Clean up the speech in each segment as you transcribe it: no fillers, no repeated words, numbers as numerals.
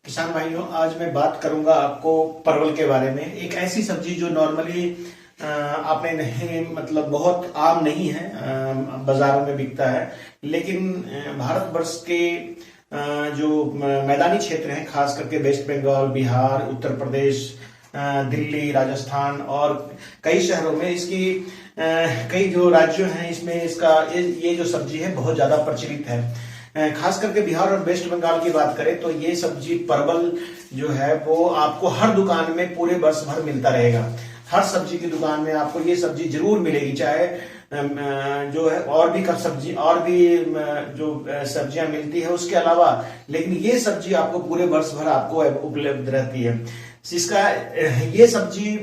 किसान भाइयों, आज मैं बात करूंगा आपको परवल के बारे में। एक ऐसी सब्जी जो नॉर्मली आपने नहीं, मतलब बहुत आम नहीं है, बाजारों में बिकता है, लेकिन भारतवर्ष के जो मैदानी क्षेत्र हैं, खास करके वेस्ट बंगाल, बिहार, उत्तर प्रदेश, दिल्ली, राजस्थान और कई शहरों में इसकी कई जो राज्यों हैं इसमें इसका ये जो सब्जी है बहुत ज्यादा प्रचलित है। खास करके बिहार और वेस्ट बंगाल की बात करें तो ये सब्जी परवल जो है वो आपको हर दुकान में पूरे वर्ष भर मिलता रहेगा। हर सब्जी की दुकान में आपको ये सब्जी जरूर मिलेगी, चाहे जो है और भी सब्जी और भी जो सब्जियां मिलती है उसके अलावा, लेकिन ये सब्जी आपको पूरे वर्ष भर आपको उपलब्ध रहती है। इसका ये सब्जी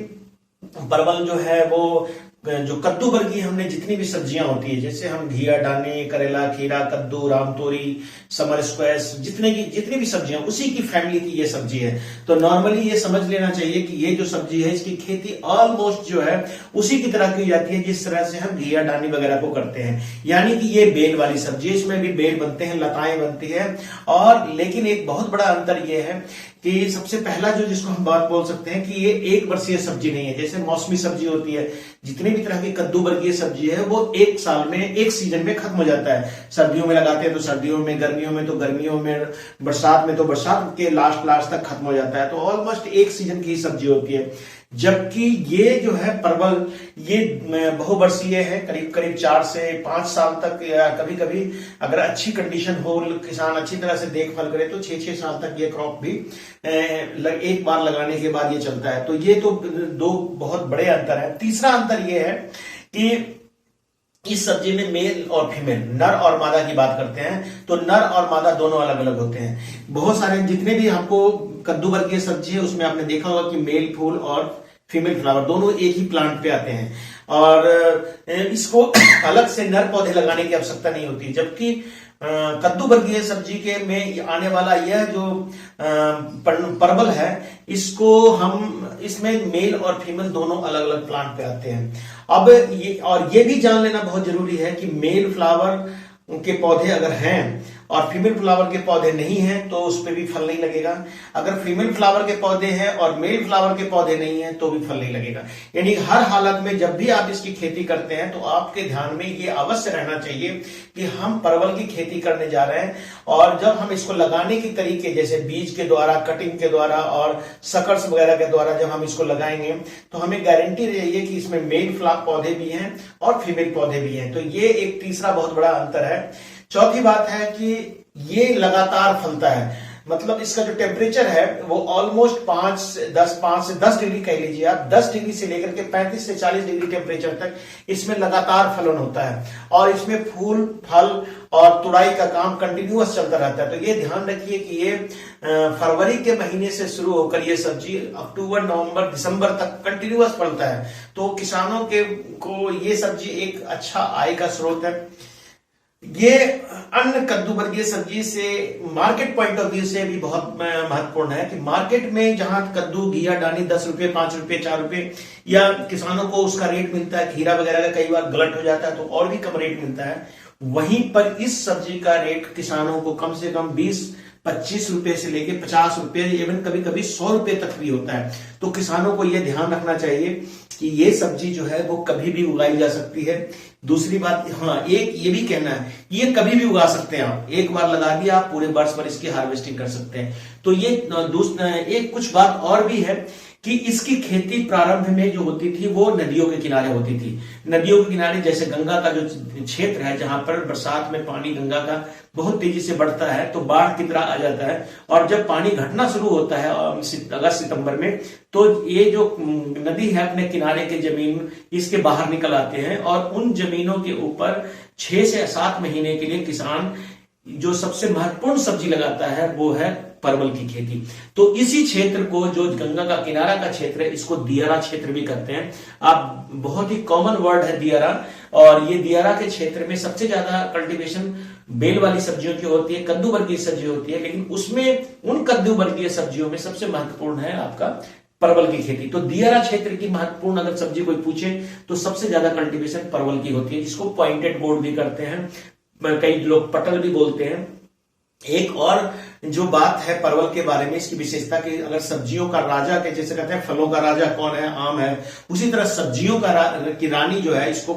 परवल जो है वो जो कद्दू वर्गीय हमने जितनी भी सब्जियां होती है, जैसे हम घिया, डाने, करेला, खीरा, कद्दू, रामतोरी, समर स्क्वैश, जितनी भी सब्जियां उसी की फैमिली की ये सब्जी है। तो नॉर्मली ये समझ लेना चाहिए कि ये जो सब्जी है इसकी खेती ऑलमोस्ट जो है उसी की तरह की जाती है जिस तरह से हम घिया, डानी वगैरह को करते हैं। यानी कि ये बेल वाली सब्जी है, इसमें भी बेल बनते हैं, लताएं बनती है। और लेकिन एक बहुत बड़ा अंतर ये है कि सबसे पहला जो जिसको हम बात बोल सकते हैं कि ये एक वर्षीय सब्जी नहीं है। जैसे मौसमी सब्जी होती है, जितनी भी तरह की कद्दू वर्गीय सब्जी है वो एक साल में, एक सीजन में खत्म हो जाता है। सर्दियों में लगाते हैं तो सर्दियों में, गर्मियों में तो गर्मियों में, बरसात में तो बरसात के लास्ट तक खत्म हो जाता है। तो ऑलमोस्ट एक सीजन की सब्जी होती है। जबकि ये जो है परवल, ये बहुवर्षीय है, करीब करीब 4 से 5 साल तक, या कभी कभी अगर अच्छी कंडीशन हो, किसान अच्छी तरह से देखभाल करे तो 6-6 साल तक ये क्रॉप भी एक बार लगाने के बाद ये चलता है। तो ये तो दो बहुत बड़े अंतर है। तीसरा अंतर ये है कि इस सब्जी में मेल और फीमेल, नर और मादा की बात करते हैं तो नर और मादा दोनों अलग अलग होते हैं। बहुत सारे जितने भी आपको कद्दू वर्गीय सब्जी है उसमें आपने देखा होगा कि मेल फूल और फीमेल फ्लावर दोनों एक ही प्लांट पे आते हैं और इसको अलग से नर पौधे लगाने की आवश्यकता नहीं होती। जबकि कद्दू वर्गीय सब्जी के में आने वाला यह जो परवल है, इसको हम इसमें मेल और फीमेल दोनों अलग अलग प्लांट पे आते हैं। अब ये भी जान लेना बहुत जरूरी है कि मेल फ्लावर के पौधे अगर हैं और फीमेल फ्लावर के पौधे नहीं हैं तो उस पर भी फल नहीं लगेगा। अगर फीमेल फ्लावर के पौधे हैं और मेल फ्लावर के पौधे नहीं हैं तो भी फल नहीं लगेगा। यानी हर हालत में जब भी आप इसकी खेती करते हैं तो आपके ध्यान में ये अवश्य रहना चाहिए कि हम परवल की खेती करने जा रहे हैं और जब हम इसको लगाने की तरीके, जैसे बीज के द्वारा, कटिंग के द्वारा और सकर्स वगैरह के द्वारा जब हम इसको लगाएंगे तो हमें गारंटी रहिए कि इसमें मेल फ्लावर पौधे भी हैं और फीमेल पौधे भी हैं। तो ये एक तीसरा बहुत बड़ा अंतर है। चौथी बात है कि ये लगातार फलता है, मतलब इसका जो टेम्परेचर है वो ऑलमोस्ट 5 से 10 डिग्री कह लीजिए आप, 10 डिग्री से लेकर के 35 से 40 डिग्री टेम्परेचर तक इसमें लगातार फलन होता है और इसमें फूल, फल और तुड़ाई का काम कंटिन्यूअस चलता रहता है। तो ये ध्यान रखिए कि ये फरवरी के महीने से शुरू होकर ये सब्जी अक्टूबर, नवंबर, दिसंबर तक कंटिन्यूअस फलता है। तो किसानों को ये सब्जी एक अच्छा आय का स्रोत है। ये अन्य कद्दू वर्गीय सब्जी से मार्केट पॉइंट ऑफ व्यू से भी बहुत महत्वपूर्ण है कि मार्केट में जहां कद्दू, घिया, डानी 10 रुपए, 5 रुपए, 4 रुपए या किसानों को उसका रेट मिलता है, खीरा वगैरह का कई बार गलत हो जाता है तो और भी कम रेट मिलता है। वहीं पर इस सब्जी का रेट किसानों को कम से कम 20-25 रुपए से लेके 50 रुपए, इवन कभी कभी 100 रुपए तक भी होता है। तो किसानों को यह ध्यान रखना चाहिए कि ये सब्जी जो है वो कभी भी उगाई जा सकती है। दूसरी बात, हाँ, एक ये भी कहना है, ये कभी भी उगा सकते हैं आप, एक बार लगा दिया आप पूरे वर्ष भर इसकी हार्वेस्टिंग कर सकते हैं। तो ये एक कुछ बात और भी है कि इसकी खेती प्रारंभ में जो होती थी वो नदियों के किनारे होती थी। नदियों के किनारे, जैसे गंगा का जो क्षेत्र है जहां पर बरसात में पानी गंगा का बहुत तेजी से बढ़ता है तो बाढ़ की तरह आ जाता है और जब पानी घटना शुरू होता है अगस्त सितंबर में तो ये जो नदी है अपने किनारे के जमीन इसके बाहर निकल आते हैं और उन जमीनों के ऊपर 6 से 7 महीने के लिए किसान जो सबसे महत्वपूर्ण सब्जी लगाता है वो है परवल की खेती। तो इसी क्षेत्र को, जो गंगा का किनारा का क्षेत्र है, इसको दियारा क्षेत्र भी कहते हैं। आप बहुत ही कॉमन वर्ड है दियारा, और ये दियारा के क्षेत्र में सबसे ज्यादा कल्टीवेशन बेल वाली सब्जियों की होती है, कद्दू वर्गीय सब्जी होती है, लेकिन उसमें उन कद्दू वर्गीय सब्जियों में सबसे महत्वपूर्ण है आपका परवल की खेती। तो दियारा क्षेत्र की महत्वपूर्ण अगर सब्जी कोई पूछे तो सबसे ज्यादा कल्टीवेशन परवल की होती है, जिसको पॉइंटेड गोर्ड भी करते हैं, कई लोग पटल भी बोलते हैं। एक और जो बात है परवल के बारे में, इसकी विशेषता की, अगर सब्जियों का राजा के जैसे कहते हैं, फलों का राजा कौन है, आम है, उसी तरह सब्जियों की रानी जो है, इसको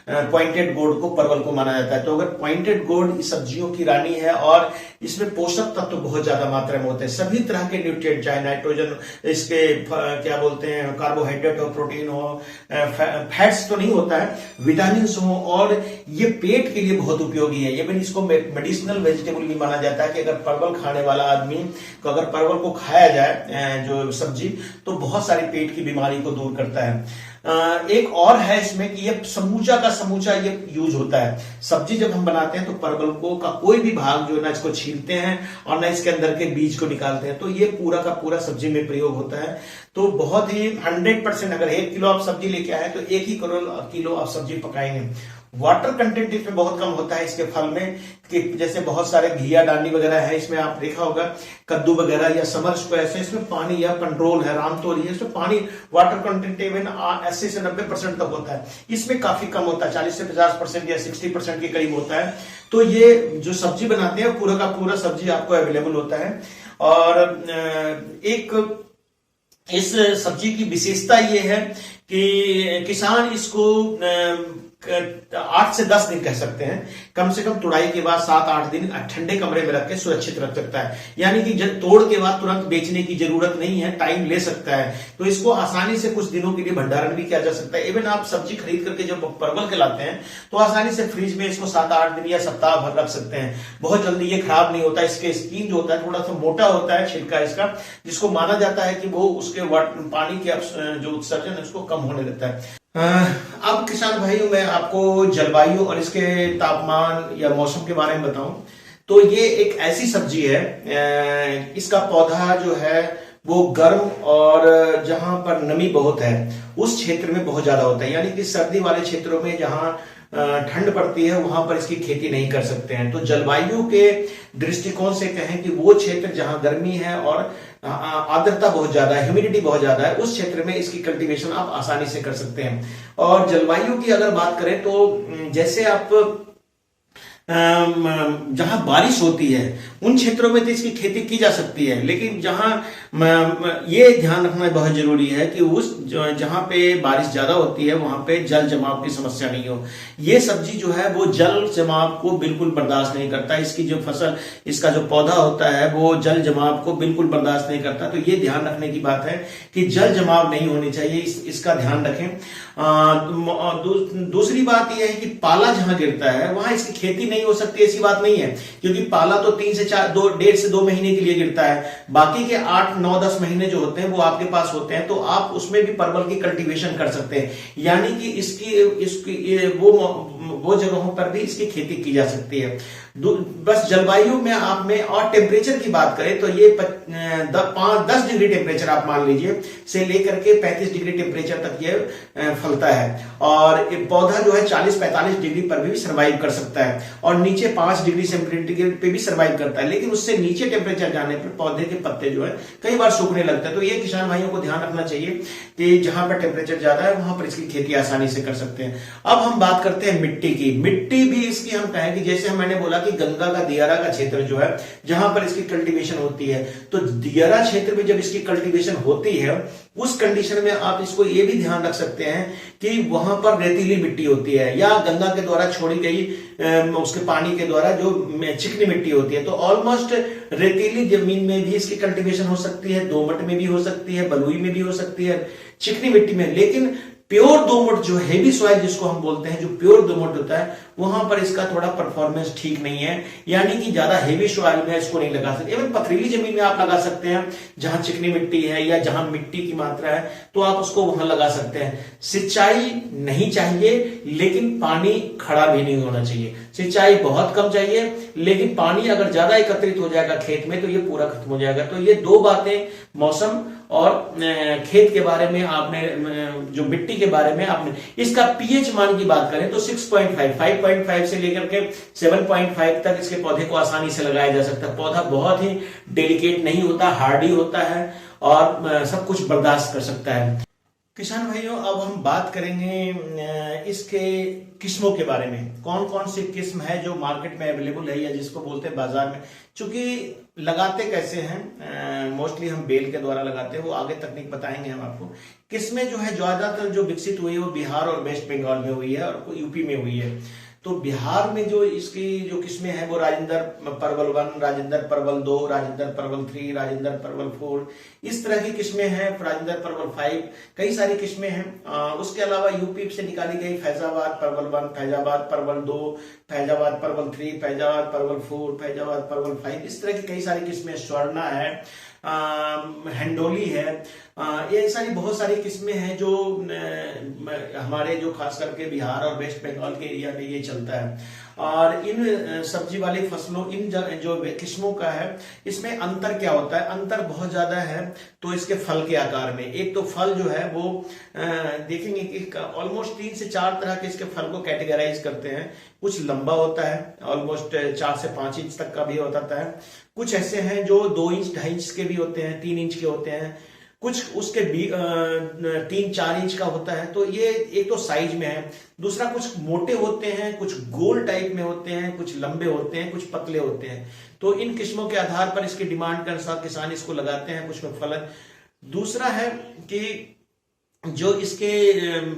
पॉइंटेड गोर्ड को, परवल को माना जाता है। तो अगर पॉइंटेड गोर्ड सब्जियों की रानी है और इसमें पोषक तत्व बहुत ज्यादा मात्रा में होते हैं, सभी तरह के न्यूट्रिएंट, चाहे नाइट्रोजन, इसके क्या बोलते हैं, कार्बोहाइड्रेट हो, प्रोटीन हो, फैट्स तो नहीं होता है, विटामिन हो, और ये पेट के लिए बहुत उपयोगी है। इवन इसको मेडिसिनल वेजिटेबल भी माना जाता है कि अगर परवल खाने वाला आदमी को, अगर परवल को खाया जाए जो सब्जी, तो बहुत सारी पेट की बीमारी को दूर करता है। एक और है इसमें कि ये समूचा का समूचा ये यूज होता है। सब्जी जब हम बनाते हैं तो परवल को का कोई भी भाग जो है ना, इसको छीलते हैं और ना इसके अंदर के बीज को निकालते हैं, तो ये पूरा का पूरा सब्जी में प्रयोग होता है। तो बहुत ही 100%, अगर 1 किलो आप सब्जी लेके आए तो 1 ही किलो आप सब्जी पकाएंगे। वाटर कंटेंट इसमें बहुत कम होता है इसके फल में, कि जैसे बहुत सारे घिया डांडी वगैरह है, इसमें आप देखा होगा, कद्दू वगैरह या समर को ऐसे, इसमें पानी या कंट्रोल है, रामतोरी है, इसमें पानी वाटर कंटेंट इवन 80 से 90% तक होता है। इसमें काफी कम होता है, 40 से 50% या 60% के करीब होता है। तो ये जो सब्जी बनाते हैं पूरा का पूरा सब्जी आपको अवेलेबल होता है। और एक इस सब्जी की विशेषता ये है कि किसान इसको 8 से 10 दिन कह सकते हैं, कम से कम तुड़ाई के बाद 7-8 दिन ठंडे कमरे में रख के सुरक्षित रख सकता है। यानी कि जब तोड़ के बाद तुरंत बेचने की जरूरत नहीं है, टाइम ले सकता है। तो इसको आसानी से कुछ दिनों के लिए भंडारण भी किया जा सकता है। इवन आप सब्जी खरीद करके जब परवल के लाते हैं तो आसानी से फ्रिज में इसको 7-8 दिन या सप्ताह भर रख सकते हैं, बहुत जल्दी ये खराब नहीं होता। इसके स्किन जो होता है थोड़ा सा मोटा होता है, छिलका इसका, जिसको माना जाता है कि वो उसके पानी के जो उत्सर्जन है उसको कम होने देता है। अब किसान भाइयों, मैं आपको जलवायु और इसके तापमान या मौसम के बारे में बताऊं तो ये एक ऐसी सब्जी है, इसका पौधा जो है वो गर्म और जहां पर नमी बहुत है उस क्षेत्र में बहुत ज्यादा होता है। यानी कि सर्दी वाले क्षेत्रों में जहां ठंड पड़ती है वहां पर इसकी खेती नहीं कर सकते हैं। तो जलवायु के दृष्टिकोण से कहें कि वो क्षेत्र जहां गर्मी है और आर्द्रता बहुत ज्यादा है, ह्यूमिडिटी बहुत ज्यादा है, उस क्षेत्र में इसकी कल्टीवेशन आप आसानी से कर सकते हैं। और जलवायु की अगर बात करें तो जैसे आप जहां बारिश होती है उन क्षेत्रों में तो इसकी खेती की जा सकती है, लेकिन जहां ये ध्यान रखना बहुत जरूरी है कि उस जहां पे बारिश ज्यादा होती है वहां पे जल जमाव की समस्या नहीं हो। ये सब्जी जो है वो जल जमाव को बिल्कुल बर्दाश्त नहीं करता। इसकी जो फसल, इसका जो पौधा होता है वो जल जमाव को बिल्कुल बर्दाश्त नहीं करता। तो ये ध्यान रखने की बात है कि जल जमाव नहीं होनी चाहिए, इसका ध्यान रखें। दूसरी बात यह है कि पाला जहां गिरता है वहां इसकी खेती नहीं हो सकती, ऐसी बात नहीं है, क्योंकि पाला तो 1.5 से 2 महीने के लिए गिरता है। बाकी के 8, 9, 10 महीने जो होते हैं वो आपके पास होते हैं, तो आप उसमें भी परवल की कल्टीवेशन कर सकते हैं। यानी कि इसकी वो जगहों पर भी इसकी खेती की जा सकती है। बस जलवायु में आप में और टेम्परेचर की बात करें तो ये 10 डिग्री टेम्परेचर आप मान लीजिए से लेकर के 35 डिग्री टेम्परेचर तक ये फलता है। और पौधा जो है 40-45 डिग्री पर भी सर्वाइव कर सकता है और नीचे 5 डिग्री सेंटीग्रेड पे भी सर्वाइव करता है। लेकिन उससे नीचे टेम्परेचर जाने पर पौधे के पत्ते जो है कई बार सूखने लगते हैं। तो ये किसान भाइयों को ध्यान रखना चाहिए कि जहां पर टेम्परेचर ज्यादा है वहां पर इसकी खेती आसानी से कर सकते हैं। अब हम बात करते हैं मिट्टी की। मिट्टी भी इसकी हम कहें कि जैसे मैंने बोला कि गंगा का दियारा का क्षेत्र जो है जहां पर इसकी कल्टीवेशन होती है, तो दियारा क्षेत्र में जब इसकी कल्टीवेशन होती है उस कंडीशन में आप इसको ये भी ध्यान रख सकते हैं कि वहां पर रेतीली मिट्टी होती है या गंगा के द्वारा छोड़ी गई उसके पानी के द्वारा जो चिकनी मिट्टी होती है। तो ऑलमोस्ट रेतीली जमीन में भी इसकी कल्टीवेशन हो सकती है, दोमट में भी हो सकती है, बलुई में भी हो सकती है, चिकनी मिट्टी में। लेकिन प्योर दोमट जो हेवी सॉइल जिसको हम बोलते हैं, जो प्योर दोमट होता है, वहां पर इसका थोड़ा परफॉर्मेंस ठीक नहीं है। यानी कि ज्यादा हेवी सॉइल में इसको नहीं लगा सकते। एवं पथरीली जमीन में आप लगा सकते हैं जहां चिकनी मिट्टी है या जहां मिट्टी की मात्रा है, तो आप उसको वहां लगा सकते हैं। सिंचाई नहीं चाहिए, लेकिन पानी खड़ा भी नहीं होना चाहिए। सिंचाई बहुत कम चाहिए, लेकिन पानी अगर ज्यादा एकत्रित हो जाएगा खेत में तो ये पूरा खत्म हो जाएगा। तो ये दो बातें, मौसम और खेत के बारे में आपने, जो मिट्टी के बारे में आपने, इसका पीएच मान की बात करें तो 5.5 से लेकर के 7.5 तक इसके पौधे को आसानी से लगाया जा सकता है। पौधा बहुत ही डेलिकेट नहीं होता, हार्डी होता है और सब कुछ बर्दाश्त कर सकता है। किसान भाइयों, अब हम बात करेंगे इसके किस्मों के बारे में। कौन कौन सी किस्म है जो मार्केट में अवेलेबल है या जिसको बोलते हैं बाजार में। चूंकि लगाते कैसे हैं, मोस्टली हम बेल के द्वारा लगाते हैं, वो आगे तकनीक बताएंगे हम आपको। किस्में जो है ज्यादातर जो विकसित हुई है वो बिहार और वेस्ट बंगाल में हुई है और यूपी में हुई है। तो बिहार में जो इसकी जो किस्में हैं वो राजेंद्र परवल 1, राजेंद्र परवल 2, राजेंद्र परवल 3, राजेंद्र परवल 4, इस तरह की किस्में हैं। राजेंद्र परवल 5, कई सारी किस्में हैं। उसके अलावा यूपी से निकाली गई फैजाबाद परवल 1, फैजाबाद परवल 2, फैजाबाद परवल 3, फैजाबाद परवल 4, फैजाबाद परवल 5, इस तरह की कई सारी किस्में। स्वर्णा है, हेंडोली है, ये सारी बहुत सारी किस्में हैं जो हमारे जो खास करके बिहार और वेस्ट बंगाल के एरिया में ये चलता है। और इन सब्जी वाली फसलों, इन जो किस्मों का है, इसमें अंतर क्या होता है? अंतर बहुत ज्यादा है। तो इसके फल के आकार में, एक तो फल जो है वो देखेंगे कि ऑलमोस्ट 3 से 4 तरह के इसके फल को कैटेगराइज करते हैं। कुछ लंबा होता है, ऑलमोस्ट 4 से 5 इंच तक का भी होता है। कुछ ऐसे हैं जो 2 इंच 2.5 इंच के भी होते हैं, 3 इंच के होते हैं। कुछ उसके 3-4 इंच का होता है। तो ये एक तो साइज में है। दूसरा, कुछ मोटे होते हैं, कुछ गोल टाइप में होते हैं, कुछ लंबे होते हैं, कुछ पतले होते हैं। तो इन किस्मों के आधार पर इसकी डिमांड के अनुसार किसान इसको लगाते हैं। कुछ में फलन। दूसरा है कि जो इसके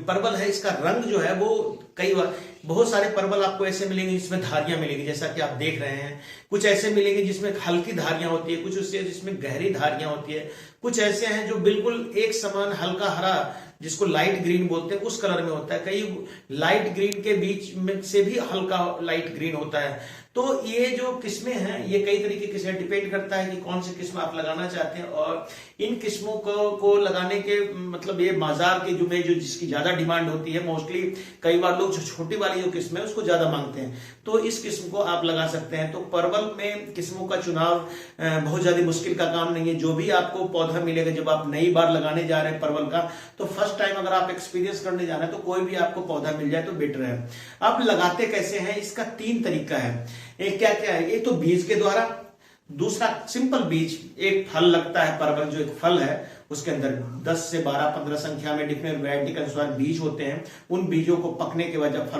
परवल है, इसका रंग जो है वो कई बार बहुत सारे परवल आपको ऐसे मिलेंगे जिसमें धारियां मिलेंगी, जैसा कि आप देख रहे हैं। कुछ ऐसे मिलेंगे जिसमें हल्की धारियां होती है, कुछ उससे जिसमें गहरी धारियां होती है। कुछ ऐसे हैं जो बिल्कुल एक समान हल्का हरा, जिसको लाइट ग्रीन बोलते हैं, उस कलर में होता है। कई लाइट ग्रीन के बीच में से भी हल्का लाइट ग्रीन होता है। तो ये जो किस्में हैं ये कई तरीके की डिपेंड करता है कि कौन सी किस्म आप लगाना चाहते हैं। और इन किस्मों को लगाने के मतलब ये बाजार के जो जिसकी ज्यादा डिमांड होती है, मोस्टली कई बार लोग जो छोटी वाली जो किस्म है उसको ज्यादा मांगते हैं, तो इस किस्म को आप लगा सकते हैं। तो परवल में किस्मों का चुनाव बहुत ज्यादा मुश्किल का काम नहीं है। जो भी आपको पौधा मिलेगा जब आप नई बार लगाने जा रहे हैं परवल का, तो फर्स्ट टाइम अगर आप एक्सपीरियंस करने जा रहे हैं तो कोई भी आपको पौधा मिल जाए तो बेटर है। आप लगाते कैसे हैं, इसका 3 तरीका है। एक क्या क्या है, एक तो बीज के द्वारा। दूसरा सिंपल बीज, एक फल लगता है परवल, जो एक फल है उसके अंदर 10 से 12-15 संख्या में डिफरेंट वैरायटी के अनुसार बीज होते हैं। उन बीजों को पकने के बाद जब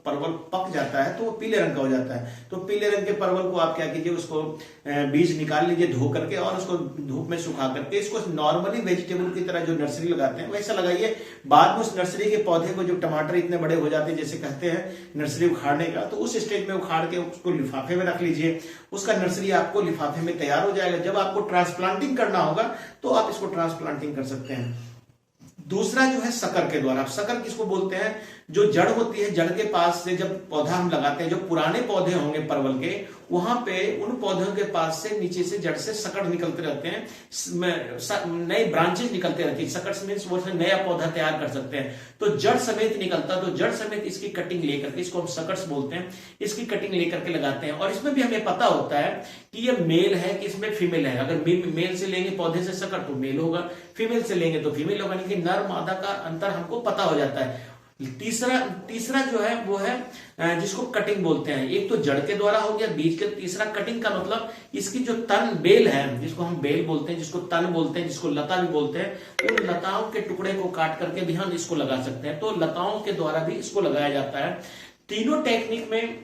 परवल पक जाता है तो वो पीले रंग का हो जाता है। तो पीले रंग के परवल को आप क्या कीजिए, उसको बीज निकाल लीजिए धो करके और उसको धूप में सुखा करके, इसको नॉर्मली वेजिटेबल की तरह जो नर्सरी लगाते हैं वैसा लगाइए। बाद में उस नर्सरी के पौधे को, जो टमाटर इतने बड़े हो जाते हैं जैसे कहते हैं नर्सरी उखाड़ने का, तो उस स्टेज में उखाड़ के उसको लिफाफे में रख लीजिए। उसका नर्सरी आपको लिफाफे में तैयार हो जाएगा। जब आपको ट्रांसप्लांटिंग करना होगा तो आप इसको ट्रांसप्लांटिंग कर सकते हैं। दूसरा जो है सकर के द्वारा। सकर किसको बोलते हैं, जो जड़ होती है, जड़ के पास से जब पौधा हम लगाते हैं, जो पुराने पौधे होंगे परवल के, वहां पे उन पौधों के पास से नीचे से जड़ से सकड़ निकलते रहते हैं, नए ब्रांचेस निकलते रहती है। सकड़ मीन्स वो नया पौधा तैयार कर सकते हैं। तो जड़ समेत निकलता, तो जड़ समेत इसकी कटिंग लेकर के, इसको हम सकड़ बोलते हैं, इसकी कटिंग लेकर के लगाते हैं। और इसमें भी हमें पता होता है कि ये मेल है कि इसमें फीमेल है। अगर मेल से लेंगे पौधे से सकड़ तो मेल होगा, फीमेल से लेंगे तो फीमेल होगा, लेकिन नर मादा का अंतर हमको पता हो जाता है। तीसरा जो है वो है जिसको कटिंग बोलते हैं। एक तो जड़ के द्वारा हो गया बीज के, तीसरा कटिंग का मतलब इसकी जो तन बेल है, जिसको हम बेल बोलते हैं, जिसको तन बोलते हैं, जिसको लता भी बोलते हैं, उन लताओं के टुकड़े को काट करके भी हम इसको लगा सकते हैं। तो लताओं के द्वारा भी इसको लगाया जाता है। तीनों टेक्निक में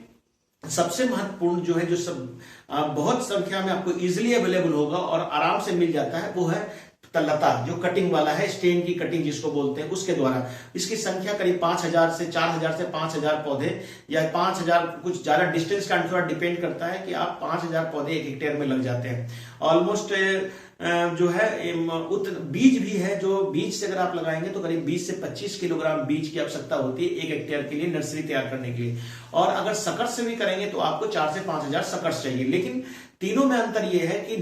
सबसे महत्वपूर्ण जो है, जो सब बहुत संख्या में आपको इजिली अवेलेबल होगा और आराम से मिल जाता है, वो है लता, जो कटिंग वाला है, स्टेन की कटिंग जिसको बोलते हैं, उसके द्वारा। इसकी संख्या करीब 5000 से 4000 से 5000 पौधे या 5000, कुछ ज्यादा डिस्टेंस का अनुसार डिपेंड करता है कि आप 5000 पौधे 1 हेक्टेयर में लग जाते हैं। ऑलमोस्ट जो है बीज भी है, जो बीज से अगर आप लगाएंगे तो करीब 20 से 25 किलोग्राम बीज की आवश्यकता होती है 1 हेक्टेयर के लिए नर्सरी तैयार करने के लिए। और अगर सकड़ से भी करेंगे तो आपको 4 से 5000 सकड़ चाहिए। लेकिन तीनों में अंतर यह है कि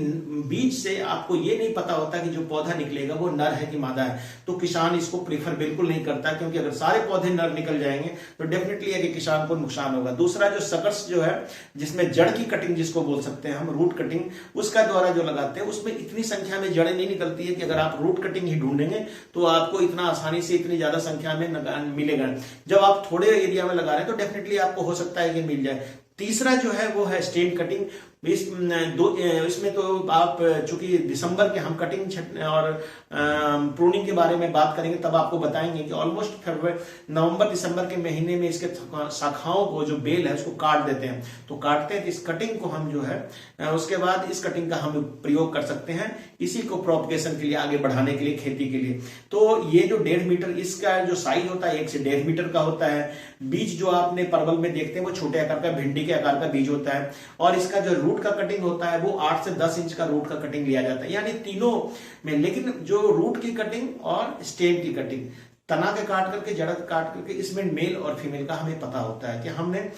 बीज से आपको यह नहीं पता होता कि जो पौधा निकलेगा वो नर है कि मादा है। तो किसान इसको प्रीफर बिल्कुल नहीं करता, क्योंकि अगर सारे पौधे नर निकल जाएंगे तो डेफिनेटली है कि किसान को नुकसान होगा। दूसरा जो सकर्स जो है, जिसमें जड़ की कटिंग जिसको बोल सकते हैं हम, रूट कटिंग, उसका द्वारा जो लगाते हैं, उसमें इतनी संख्या में जड़ें नहीं निकलती है कि अगर आप रूट कटिंग ही ढूंढेंगे तो आपको इतना आसानी से इतनी ज्यादा संख्या में मिलेगा। जब आप थोड़े एरिया में लगा रहे हैं तो डेफिनेटली आपको हो सकता है कि मिल जाए। तीसरा जो है वो है स्टेन कटिंग। इसमें तो आप चूंकि दिसंबर के हम कटिंग और प्रूनिंग के बारे में बात करेंगे तब आपको बताएंगे कि ऑलमोस्ट नवंबर दिसंबर के महीने में इसके शाखाओं को जो बेल है उसको काट देते हैं। तो काटते हैं तो इस कटिंग को हम जो है उसके बाद इस कटिंग का हम प्रयोग कर सकते हैं इसी को प्रोपगेशन के लिए, आगे बढ़ाने के लिए, खेती के लिए। तो ये जो 1.5 मीटर इसका जो साइज होता है 1 से 1.5 मीटर का होता है। बीज जो आपने परवल में देखते हैं वो छोटे आकार का, भिंडी के आकार का बीज होता है। और इसका जो रूट का कटिंग होता है वो 8 से 10 इंच का रूट का कटिंग लिया जाता है, यानी तीनों में। लेकिन जो रूट की कटिंग और स्टेम की कटिंग, तना के काट करके, जड़ के काट करके, इसमें मेल और फीमेल का हमें पता होता है कि हमने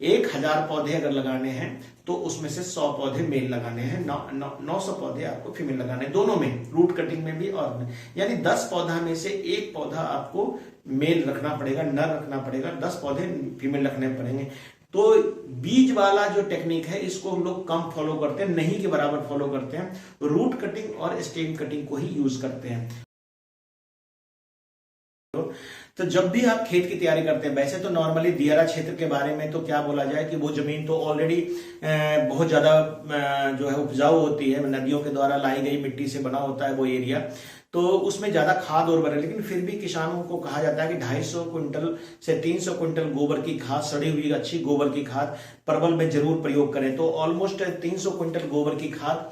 1000 पौधे अगर लगाने हैं तो उसमें से 100 पौधे मेल लगाने हैं, 900 पौधे आपको फीमेल लगाने हैं, दोनों में, रूट कटिंग में भी और में। यानी 10 पौधा में से एक पौधा आपको मेल रखना पड़ेगा, नर रखना पड़ेगा, 10 पौधे फीमेल रखने पड़ेंगे। तो बीज वाला जो टेक्निक है इसको हम लोग कम फॉलो करते हैं, नहीं के बराबर फॉलो करते हैं, रूट कटिंग और स्टेम कटिंग को ही यूज करते हैं। तो जब भी आप खेत की तैयारी करते हैं, वैसे तो नॉर्मली दियारा क्षेत्र के बारे में तो क्या बोला जाए कि वो जमीन तो ऑलरेडी बहुत ज्यादा जो है उपजाऊ होती है, नदियों के द्वारा लाई गई मिट्टी से बना होता है वो एरिया, तो उसमें ज्यादा खाद और बने। लेकिन फिर भी किसानों को कहा जाता है कि 250 क्विंटल से 300 क्विंटल गोबर की खाद, सड़ी हुई अच्छी गोबर की खाद परवल में जरूर प्रयोग करें। तो ऑलमोस्ट 300 क्विंटल गोबर की खाद,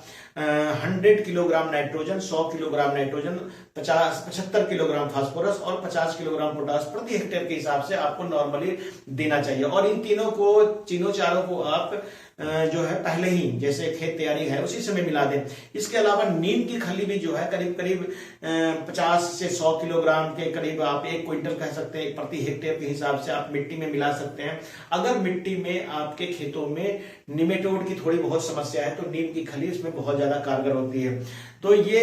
100 kilogram nitrogen, 100 kilogram nitrogen, 75 kilogram phosphorus और 50 किलोग्राम पोटास प्रति हेक्टेयर के हिसाब से आपको नॉर्मली देना चाहिए। और इन तीनों चारों को आप जो है पहले ही, जैसे खेत तैयारी है उसी समय मिला दें। इसके अलावा नीम की खली भी जो है करीब करीब 50 से 100 किलोग्राम के करीब, आप 1 क्विंटल कह सकते हैं प्रति हेक्टेयर के हिसाब से आप मिट्टी में मिला सकते हैं। अगर मिट्टी में आपके खेतों में निमेटोड की थोड़ी बहुत समस्या है तो नीम की खली इसमें बहुत ज्यादा कारगर होती है। तो ये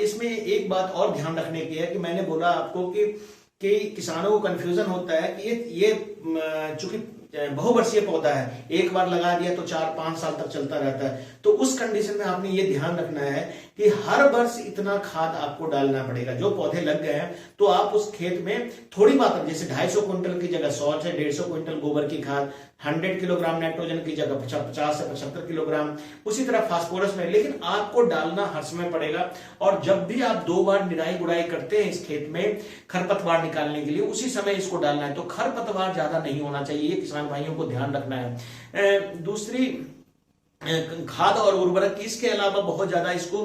इसमें एक बात और ध्यान रखने की है कि मैंने बोला आपको कि किसानों को कंफ्यूजन होता है कि ये चूंकि बहुवर्षीय पौधा है, एक बार लगा दिया तो 4-5 साल तक चलता रहता है। तो उस कंडीशन में आपने ये ध्यान रखना है कि हर वर्ष इतना खाद आपको डालना पड़ेगा। जो पौधे लग गए हैं तो आप उस खेत में थोड़ी मात्रा, जैसे 250 क्विंटल की जगह 100 से 150 क्विंटल गोबर की खाद, 100 किलोग्राम नाइट्रोजन की जगह 50 से 75 किलोग्राम, उसी तरह फास्फोरस में, लेकिन आपको डालना हर समय पड़ेगा। और जब भी आप 2 बार निराई गुड़ाई करते हैं इस खेत में खरपतवार निकालने के लिए, उसी समय इसको डालना है। तो खरपतवार ज्यादा नहीं होना चाहिए, ये किसान भाइयों को ध्यान रखना है। दूसरी खाद और उर्वरक, इसके अलावा बहुत ज्यादा इसको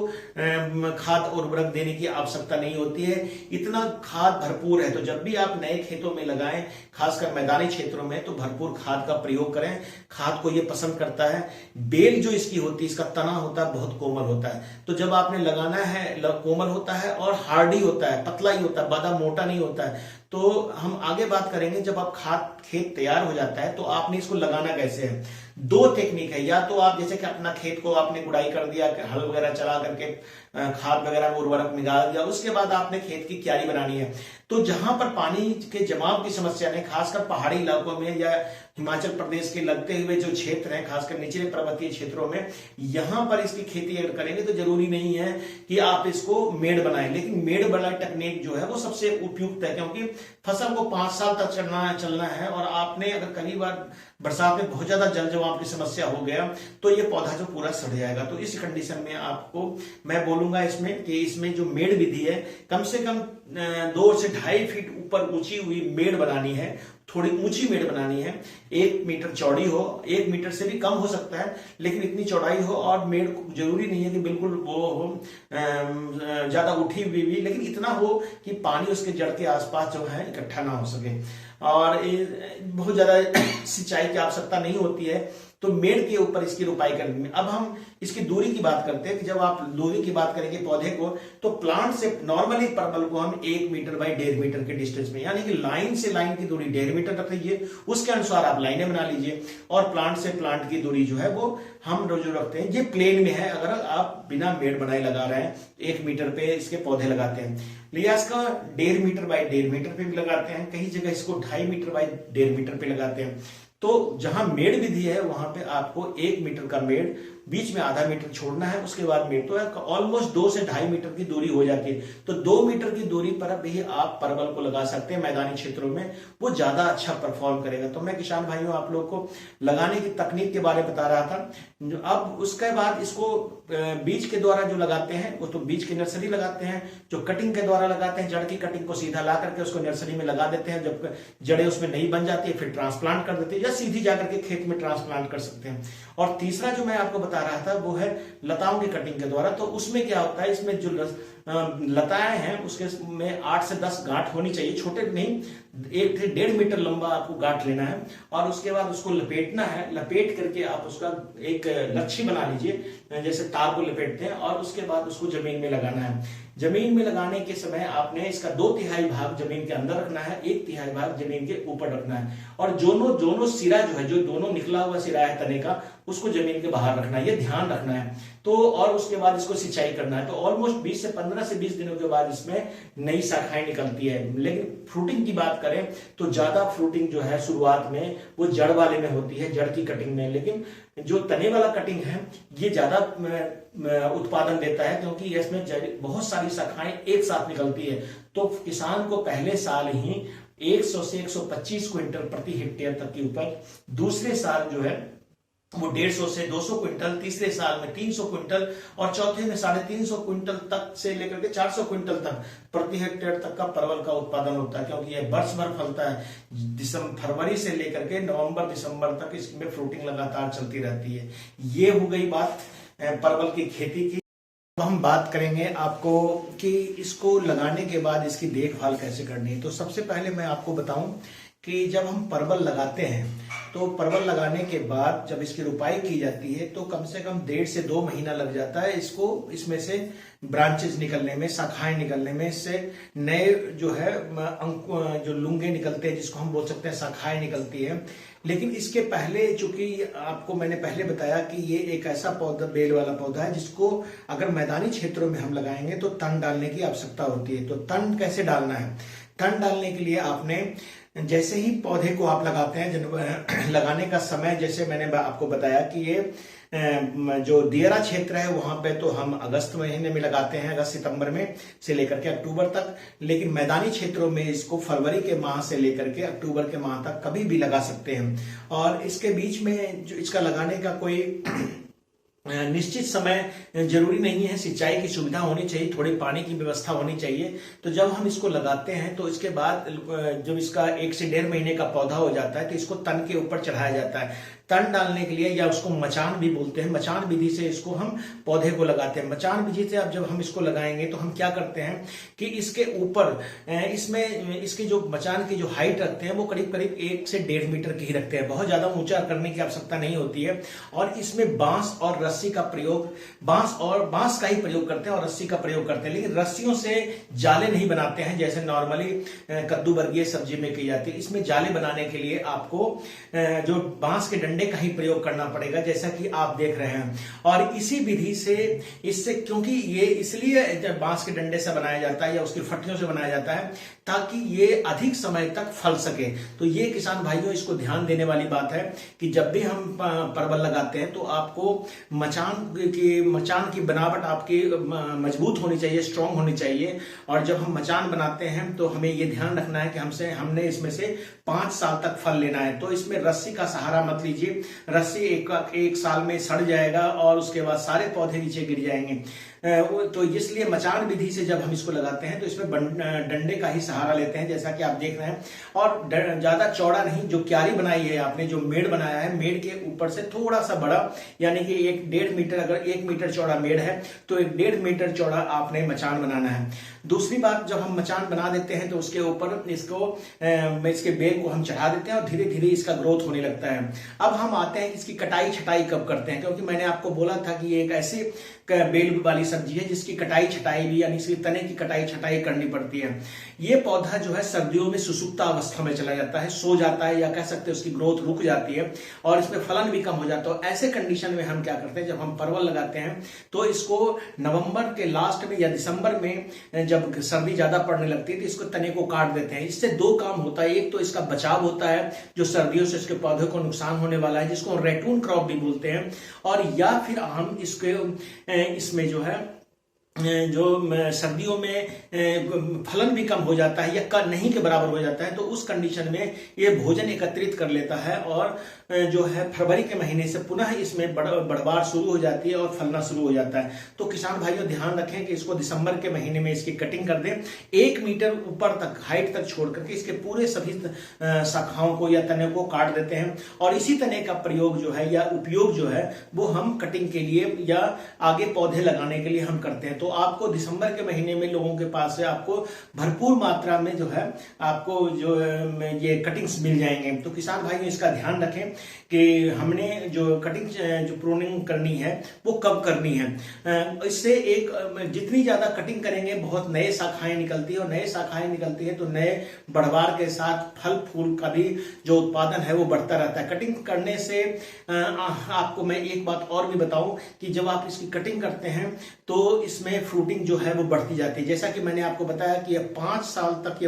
खाद और उर्वरक देने की आवश्यकता नहीं होती है, इतना खाद भरपूर है। तो जब भी आप नए खेतों में लगाएं, खासकर मैदानी क्षेत्रों में, तो भरपूर खाद का प्रयोग करें। खाद को ये पसंद करता है। बेल जो इसकी होती है, इसका तना होता है, बहुत कोमल होता है। तो जब आपने लगाना है, कोमल होता है और हार्डी होता है, पतला ही होता है, ज्यादा मोटा नहीं होता है। तो हम आगे बात करेंगे, जब आप खेत तैयार हो जाता है तो आपने इसको लगाना कैसे है। 2 टेक्निक है, या तो आप जैसे कि अपना खेत को आपने गुड़ाई कर दिया, हल वगैरह चला करके खाद वगैरह उर्वरक निकाल दिया, उसके बाद आपने खेत की क्यारी बनानी है। तो जहां पर पानी के जमाव की समस्या नहीं, खासकर पहाड़ी इलाकों में या हिमाचल प्रदेश के लगते हुए जो क्षेत्र हैं, खासकर निचले पर्वतीय क्षेत्रों में, यहां पर इसकी खेती अगर करेंगे तो जरूरी नहीं है कि आप इसको मेड़ बनाएं। लेकिन मेड़ वाला टेक्निक जो है वो सबसे उपयुक्त है, क्योंकि फसल को 5 साल तक चलना है। और आपने अगर कई बार बरसात में बहुत ज्यादा जल जमाव की समस्या हो गया तो ये पौधा जो पूरा सड़ जाएगा। तो इस कंडीशन में आपको मैं बोलूंगा इसमें कि इसमें जो मेड़ विधि है, कम से कम 2 से 2.5 फीट ऊपर ऊंची हुई मेड़ बनानी है, थोड़ी ऊंची मेड़ बनानी है, 1 मीटर चौड़ी हो, 1 मीटर से भी कम हो सकता है, लेकिन इतनी चौड़ाई हो। और मेड़ जरूरी नहीं है कि बिल्कुल वो हो ज्यादा उठी हुई भी, लेकिन इतना हो कि पानी उसके जड़ के आसपास जो है इकट्ठा ना हो सके, और बहुत ज्यादा सिंचाई की आवश्यकता नहीं होती है। तो मेड़ के ऊपर इसकी रोपाई करनी है। अब हम इसकी दूरी की बात करते हैं कि जब आप दूरी की बात करेंगे पौधे को, तो प्लांट से नॉर्मली परवल को हम 1 मीटर बाई 1.5 मीटर के डिस्टेंस में, यानी कि लाइन से लाइन की दूरी 1.5 मीटर रख लीजिए, उसके अनुसार आप लाइनें बना लीजिए। और प्लांट से प्लांट की दूरी जो है वो हम जो रखते हैं, ये प्लेन में है। अगर आप बिना मेड़ बनाए लगा रहे हैं, 1 मीटर पे इसके पौधे लगाते हैं, लिहाज का 1.5 मीटर बाई 1.5 मीटर पे भी लगाते हैं, कई जगह इसको 2.5 मीटर बाई 1.5 मीटर पे लगाते हैं। तो जहां मेड़ विधि है वहां पे आपको 1 मीटर का मेड़, बीच में आधा मीटर छोड़ना है, उसके बाद मेड़, तो ऑलमोस्ट 2 से 2.5 मीटर की दूरी हो जाती है। तो 2 मीटर की दूरी पर भी आप परवल को लगा सकते हैं मैदानी क्षेत्रों में, वो ज्यादा अच्छा परफॉर्म करेगा। तो मैं किसान भाइयों आप लोग को लगाने की तकनीक के बारे में बता रहा था। अब उसके बाद इसको बीज के द्वारा जो लगाते हैं वो तो बीज की नर्सरी लगाते हैं, जो कटिंग के द्वारा लगाते हैं जड़ की कटिंग को सीधा ला करके उसको नर्सरी में लगा देते हैं, जब जड़ें उसमें नहीं बन जाती है फिर ट्रांसप्लांट कर देते हैं, या सीधी जाकर के खेत में ट्रांसप्लांट कर सकते हैं। और तीसरा जो मैं आपको बता रहा था वो है लताओं की कटिंग के द्वारा। तो उसमें क्या होता है, इसमें जो लताएं हैं उसके में 8 से 10 गांठ होनी चाहिए, छोटे नहीं, 1 से 1.5 मीटर लंबा आपको गांठ लेना है, और उसके बाद उसको लपेटना है। लपेट करके आप उसका एक लच्छी बना लीजिए, जैसे तार को लपेटते हैं, और उसके बाद उसको जमीन में लगाना है। जमीन में लगाने के समय आपने इसका 2/3 भाग जमीन के अंदर रखना है, 1/3 भाग जमीन के ऊपर रखना है, और दोनों सिरा जो है, जो दोनों निकला हुआ सिरा है तने का, उसको जमीन के बाहर रखना है, ये ध्यान रखना है। तो और उसके बाद इसको सिंचाई करना है। तो ऑलमोस्ट 15 से 20 दिनों के बाद इसमें नई शाखाएं निकलती है। लेकिन फ्रूटिंग की बात करें तो ज्यादा फ्रूटिंग जो है शुरुआत में वो जड़ वाले में होती है, जड़ की कटिंग में, लेकिन जो तने वाला कटिंग है ये ज्यादा उत्पादन देता है, क्योंकि इसमें बहुत सारी शाखाएं एक साथ निकलती है। तो किसान को पहले साल ही 100 से 125 क्विंटल प्रति हेक्टेयर तक की उपज, दूसरे साल जो है वो 150 से 200 क्विंटल, तीसरे साल में 300 क्विंटल, और चौथे में 350 क्विंटल तक से लेकर के 400 क्विंटल तक प्रति हेक्टेयर तक का परवल का उत्पादन होता है, क्योंकि यह वर्ष भर फलता है। फरवरी से लेकर के नवंबर दिसंबर तक इसमें फ्रूटिंग लगातार चलती रहती है। ये हो गई बात परवल की खेती की। अब हम बात करेंगे आपको कि इसको लगाने के बाद इसकी देखभाल कैसे करनी है। तो सबसे पहले मैं आपको बताऊं कि जब हम परवल लगाते हैं तो परवल लगाने के बाद जब इसकी रुपाई की जाती है तो कम से कम 1.5 से 2 महीना लग जाता है इसको, इसमें से ब्रांचेस निकलने में, शाखाएं निकलने में, इससे नए जो है जो लुंगे निकलते हैं, जिसको हम बोल सकते हैं शाखाएं निकलती है। लेकिन इसके पहले, चूंकि आपको मैंने पहले बताया कि ये एक ऐसा पौधा, बेल वाला पौधा है, जिसको अगर मैदानी क्षेत्रों में हम लगाएंगे तो तन डालने की आवश्यकता होती है। तो तन कैसे डालना है? तन डालने के लिए आपने जैसे ही पौधे को आप लगाते हैं, लगाने का समय जैसे मैंने आपको बताया कि ये जो दियरा क्षेत्र है वहां पे तो हम अगस्त महीने में लगाते हैं, अगस्त सितंबर में से लेकर के अक्टूबर तक। लेकिन मैदानी क्षेत्रों में इसको फरवरी के माह से लेकर के अक्टूबर के माह तक कभी भी लगा सकते हैं। और इसके बीच में जो इसका लगाने का कोई निश्चित समय जरूरी नहीं है, सिंचाई की सुविधा होनी चाहिए, थोड़ी पानी की व्यवस्था होनी चाहिए। तो जब हम इसको लगाते हैं तो इसके बाद जब इसका 1 से 1.5 महीने का पौधा हो जाता है तो इसको तन के ऊपर चढ़ाया जाता है। तन डालने के लिए, या उसको मचान भी बोलते हैं, मचान विधि से इसको हम पौधे को लगाते हैं। मचान विधि से अब जब हम इसको लगाएंगे तो हम क्या करते हैं कि इसके ऊपर इसमें इसकी जो मचान की जो हाइट रखते हैं वो करीब करीब 1 से 1.5 मीटर की ही रखते हैं, बहुत ज्यादा ऊंचा करने की आवश्यकता नहीं होती है। और इसमें बांस और रस्सी का प्रयोग, बांस का ही प्रयोग करते हैं और रस्सी का प्रयोग करते हैं, लेकिन रस्सियों से जाले नहीं बनाते हैं जैसे नॉर्मली कद्दू वर्गीय सब्जी में की जाती है। इसमें जाले बनाने के लिए आपको जो बांस के डंडे का ही प्रयोग करना पड़ेगा, जैसा कि आप देख रहे हैं। और इसी विधि से, इससे, क्योंकि ये इसलिए बांस के डंडे से बनाया जाता है या उसकी फट्टियों से बनाया जाता है ताकि ये अधिक समय तक फल सके। तो ये किसान भाइयों इसको ध्यान देने वाली बात है कि जब भी हम परवल लगाते हैं तो आपको मचान की बनावट आपकी मजबूत होनी चाहिए, स्ट्रांग होनी चाहिए। और जब हम मचान बनाते हैं तो हमें ये ध्यान रखना है कि हमने इसमें से 5 साल तक फल लेना है। तो इसमें रस्सी का सहारा मत लीजिए, रस्सी एक साल में सड़ जाएगा और उसके बाद सारे पौधे नीचे गिर जाएंगे। तो इसलिए मचान विधि से जब हम इसको लगाते हैं तो इसमें डंडे का ही सहारा लेते हैं, जैसा कि आप देख रहे हैं। और ज्यादा चौड़ा नहीं, जो क्यारी बनाई है आपने, जो मेड़ बनाया है, मेड़ के ऊपर से थोड़ा सा बड़ा, यानी कि 1.5 मीटर, अगर 1 मीटर चौड़ा मेड़ है तो 1.5 मीटर चौड़ा आपने मचान बनाना है। दूसरी बात, जब हम मचान बना देते हैं तो उसके ऊपर इसके बेल को हम चढ़ा देते हैं और धीरे धीरे इसका ग्रोथ होने लगता है। अब अब हम आते हैं इसकी कटाई छटाई कब करते हैं, क्योंकि मैंने आपको बोला था कि ये एक ऐसी बेल वाली सब्जी है जिसकी कटाई छटाई भी, यानी इसकी तने की कटाई छटाई करनी पड़ती है। ये पौधा जो है सर्दियों में सुसुप्त अवस्था में चला जाता है, सो जाता है, या कह सकते हैं उसकी ग्रोथ रुक जाती है और इसमें फलन भी कम हो जाता है। ऐसे कंडीशन में हम क्या करते हैं, जब हम परवल लगाते हैं तो इसको नवंबर के लास्ट में या दिसंबर में जब सर्दी ज्यादा पड़ने लगती है तो इसको तने को काट देते हैं। इससे दो काम होता है, एक तो इसका बचाव होता है जो सर्दियों से इसके पौधे को नुकसान होने वाला है, जिसको रेटून क्रॉप भी बोलते हैं, और या फिर हम इसमें जो है जो सर्दियों में फलन भी कम हो जाता है या नहीं के बराबर हो जाता है, तो उस कंडीशन में ये भोजन एकत्रित कर लेता है और जो है फरवरी के महीने से पुनः इसमें बढ़वार शुरू हो जाती है और फलना शुरू हो जाता है। तो किसान भाइयों ध्यान रखें कि इसको दिसंबर के महीने में इसकी कटिंग कर दें, 1 मीटर ऊपर तक हाइट तक छोड़ करके इसके पूरे सभी शाखाओं को या तने को काट देते हैं, और इसी तने का प्रयोग जो है या उपयोग जो है वो हम कटिंग के लिए या आगे पौधे लगाने के लिए हम करते हैं। तो आपको दिसंबर के महीने में लोगों के पास से आपको भरपूर मात्रा में जो है आपको जो ये कटिंग्स मिल जाएंगे। तो किसान भाइयों इसका ध्यान रखें कि हमने जो कटिंग जो प्रूनिंग करनी है वो कब करनी है। इससे एक जितनी ज्यादा कटिंग करेंगे बहुत नए शाखाएं निकलती है, और नए शाखाएं निकलती है तो नए बढ़वार के साथ फल फूल का भी जो उत्पादन है वो बढ़ता रहता है। कटिंग करने से आपको मैं एक बात और भी बताऊं कि जब आप इसकी कटिंग करते हैं तो इसमें फ्रूटिंग जो है वो बढ़ती जाती है। जैसा कि मैंने आपको बताया कि 5 साल तक ये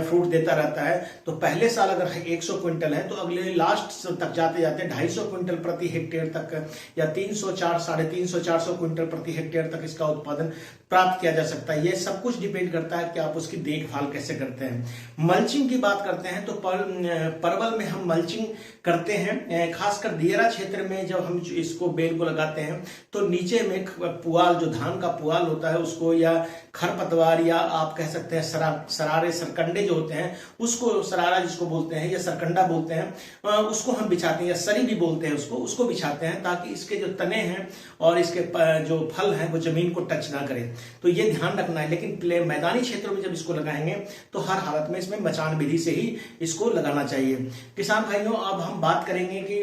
फ्रूट देता रहता है। तो पहले साल अगर 100 क्विंटल है तो अगले लास्ट तक जाते जाते 250 क्विंटल प्रति हेक्टेयर तक या 300 350 400 क्विंटल प्रति हेक्टेयर तक इसका उत्पादन प्राप्त किया जा सकता है। ये सब कुछ डिपेंड करता है कि आप उसकी देखभाल कैसे करते हैं। मल्चिंग की बात करते हैं तो परवल में हम मल्चिंग करते हैं, खासकर दियरा क्षेत्र में जब हम इसको बेल को लगाते हैं तो नीचे में पुआल, जो धान का पुआल होता है उसको, या खरपतवार, या आप कह सकते हैं सरारे सरकंडे जो होते हैं उसको, सरारा जिसको बोलते हैं या सरकंडा बोलते हैं, उसको हम बिछाते हैं, या सरी भी बोलते हैं उसको बिछाते हैं, ताकि इसके जो तने हैं और इसके जो फल हैं वो जमीन को टच ना करें। तो ये ध्यान रखना है। लेकिन मैदानी क्षेत्रों में जब इसको लगाएंगे तो हर हालत में इसमें मचान विधि से ही इसको लगाना चाहिए। किसान भाइयों अब हम बात करेंगे कि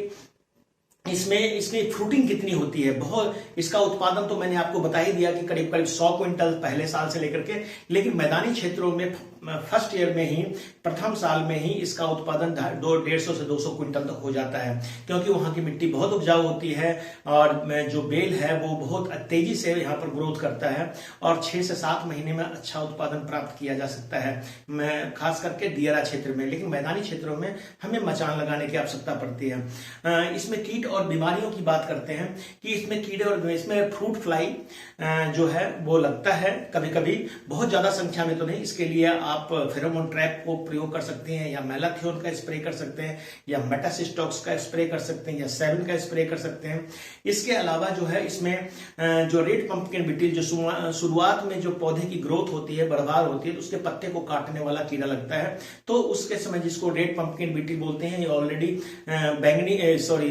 इसमें फ्रूटिंग कितनी होती है। बहुत इसका उत्पादन तो मैंने आपको बता ही दिया कि करीब करीब 100 क्विंटल पहले साल से लेकर के, लेकिन मैदानी क्षेत्रों में फर्स्ट ईयर में ही, प्रथम साल में ही इसका उत्पादन 150 से 200 क्विंटल तक हो जाता है, क्योंकि वहां की मिट्टी बहुत उपजाऊ होती है और जो बेल है वो बहुत तेजी से यहाँ पर ग्रोथ करता है और 6 से 7 महीने में अच्छा उत्पादन प्राप्त किया जा सकता है, खास करके दियरा क्षेत्र में। लेकिन मैदानी क्षेत्रों में हमें मचान लगाने की आवश्यकता पड़ती है। इसमें कीट और बीमारियों की बात करते हैं कि इसमें कीड़े और इसमें फ्रूट फ्लाई जो है वो लगता है कभी कभी, बहुत ज्यादा संख्या में तो नहीं। इसके लिए आप फेरोमोन ट्रैप को प्रयोग कर सकते हैं, या मेलाथियोन का स्प्रे कर सकते हैं, या मेटासिस्टॉक्स का स्प्रे कर सकते हैं, या सेवन का स्प्रे कर सकते हैं। इसके अलावा जो है इसमें जो रेड पंपकिन बीटल, जो शुरुआत में जो पौधे की ग्रोथ होती है, बढ़वार होती है, तो उसके पत्ते को काटने वाला कीड़ा लगता है। तो उसके समय जिसको रेड पंपकिन बीटल बोलते हैं, ये ऑलरेडी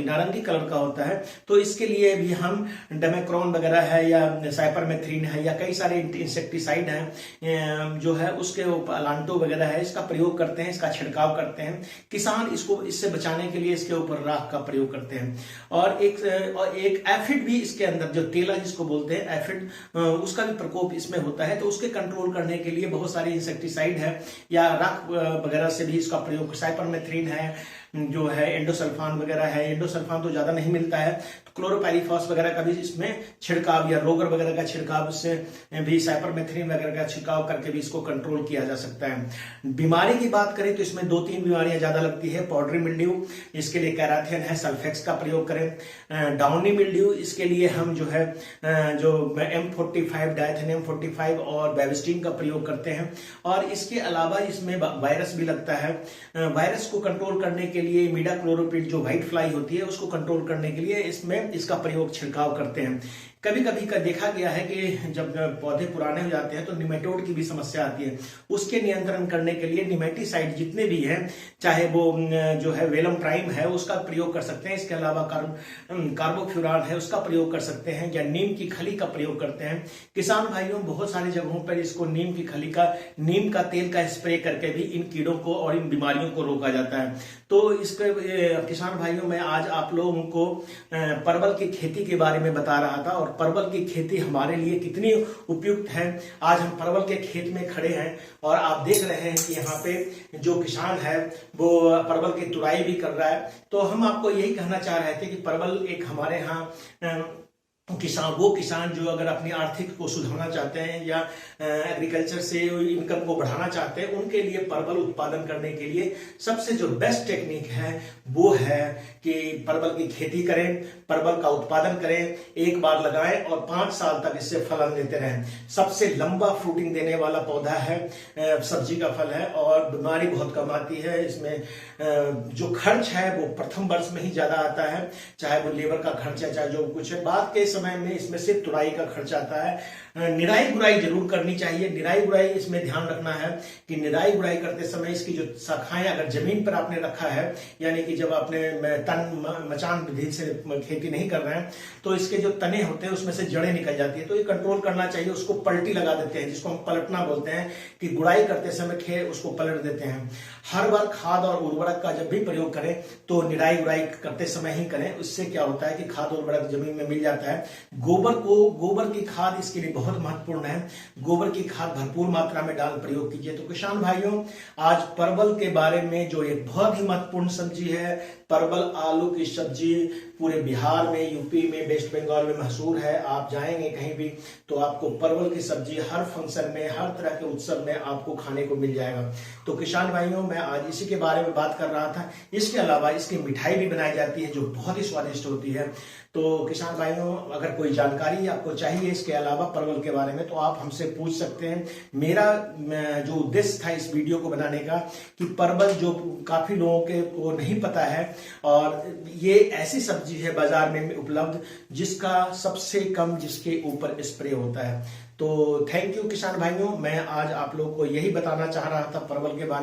नारंगी कलर का होता है। तो इसके लिए भी हम डेमेक्रॉन वगैरह है या साइपरमेथ्रिन है या कई सारे इंसेक्टिसाइड हैं जो है उसके ऊपर अलांटो वगैरह है, इसका प्रयोग करते हैं, इसका छिड़काव करते हैं। किसान इसको इससे बचाने के लिए इसके ऊपर राख का प्रयोग करते हैं। और एक एफिड भी इसके अंदर, जो तेला जिसको बोलते हैं एफिड, उसका भी प्रकोप इसमें होता है। तो उसके कंट्रोल करने के लिए बहुत सारे इंसेक्टिसाइड है या राख वगैरह से भी इसका प्रयोग, साइपरमेथ्रिन है, जो है एंडोसल्फान वगैरह है। एंडोसल्फान तो ज्यादा नहीं मिलता है, तो क्लोरोपाइरीफॉस वगैरह का भी इसमें छिड़काव, या रोगर वगैरह का छिड़काव से भी, साइपरमेथ्रिन वगैरह का छिड़काव करके भी इसको कंट्रोल किया जा सकता है। बीमारी की बात करें तो इसमें 2-3 बीमारियां ज्यादा लगती है। पाउडरी मिल्ड्यू, इसके लिए कैराथियन है, सल्फेक्स का प्रयोग करें। डाउनी मिल्ड्यू, इसके लिए हम जो है जो M45, डायथेनियम 45 और बेविस्टीन का प्रयोग करते हैं। और इसके अलावा इसमें वायरस भी लगता है। वायरस को कंट्रोल करने के लिए इमिडाक्लोरोपिड, जो व्हाइट फ्लाई होती है, उसको कंट्रोल करने के लिए इसमें इसका प्रयोग छिड़काव करते हैं। कभी कभी का देखा गया है कि जब पौधे पुराने हो जाते हैं तो निमेटोड की भी समस्या आती है। उसके नियंत्रण करने के लिए निमेटिसाइड जितने भी हैं, चाहे वो जो है वेलम प्राइम है उसका प्रयोग कर सकते हैं, इसके अलावा कार्बोफ्यूरान है उसका प्रयोग कर सकते हैं, या नीम की खली का प्रयोग करते हैं। किसान भाइयों बहुत सारी जगहों पर इसको नीम की खली का, नीम का तेल का स्प्रे करके भी इन कीड़ों को और इन बीमारियों को रोका जाता है। तो इसके किसान भाइयों मैं आज आप लोगों को परवल की खेती के बारे में बता रहा था, और परवल की खेती हमारे लिए कितनी उपयुक्त है। आज हम परवल के खेत में खड़े हैं और आप देख रहे हैं कि यहाँ पे जो किसान है वो परवल की तुड़ाई भी कर रहा है। तो हम आपको यही कहना चाह रहे थे कि परवल एक हमारे यहाँ किसान जो अगर अपनी आर्थिक को सुधारना चाहते हैं या एग्रीकल्चर से इनकम को बढ़ाना चाहते हैं, उनके लिए परवल उत्पादन करने के लिए सबसे जो बेस्ट टेक्निक है वो है कि परवल की खेती करें, परवल का उत्पादन करें, एक बार लगाएं और 5 साल तक इससे फलन लेते रहें। सबसे लंबा फ्रूटिंग देने वाला पौधा है, सब्जी का फल है, और बीमारी बहुत कम आती है। इसमें जो खर्च है वो प्रथम वर्ष में ही ज्यादा आता है, चाहे वो लेबर का खर्च है चाहे जो कुछ है। बाद के समय में इसमें सिर्फ तुड़ाई का खर्च आता है। निराई गुड़ाई जरूर करनी चाहिए। निराई गुड़ाई इसमें ध्यान रखना है कि निराई गुड़ाई करते समय इसकी जो शाखाएं अगर जमीन पर आपने रखा है, यानी कि जब आपने तन मचान विधि से खेती नहीं कर रहे हैं तो इसके जो तने होते हैं उसमें से जड़ें निकल जाती है, तो ये कंट्रोल करना चाहिए। उसको पलटी लगा देते हैं, जिसको हम पलटना बोलते हैं, कि गुड़ाई करते समय उसको पलट देते हैं। हर बार खाद और उर्वरक का जब भी प्रयोग करें तो निराई गुड़ाई करते समय ही करें। उससे क्या होता है कि खाद उर्वरक जमीन में मिल जाता है। गोबर की खाद इसके लिए बहुत महत्वपूर्ण है। गोबर की खाद भरपूर मात्रा में डाल प्रयोग कीजिए। तो किसान भाइयों, आज परवल के बारे में जो एक बहुत ही महत्वपूर्ण सब्जी है, परवल आलू की सब्जी पूरे बिहार में, यूपी में, वेस्ट बंगाल में मशहूर है। आप जाएंगे कहीं भी तो आपको परवल की सब्जी हर फंक्शन में, हर तरह के उत्सव में आपको खाने को मिल जाएगा। तो किसान भाइयों, मैं आज इसी के बारे में बात कर रहा था। इसके अलावा इसकी मिठाई भी बनाई जाती है जो बहुत ही स्वादिष्ट होती है। तो किसान भाइयों, अगर कोई जानकारी आपको चाहिए इसके अलावा परवल के बारे में तो आप हमसे पूछ सकते हैं। मेरा जो उद्देश्य था इस वीडियो को बनाने का कि परवल जो काफी लोगों को नहीं पता है, और ये ऐसी सब्जी है बाजार में उपलब्ध जिसका सबसे कम जिसके ऊपर स्प्रे होता है। तो थैंक यू किसान भाइयों, मैं आज आप लोगों को यही बताना चाह रहा था परवल के बारे में।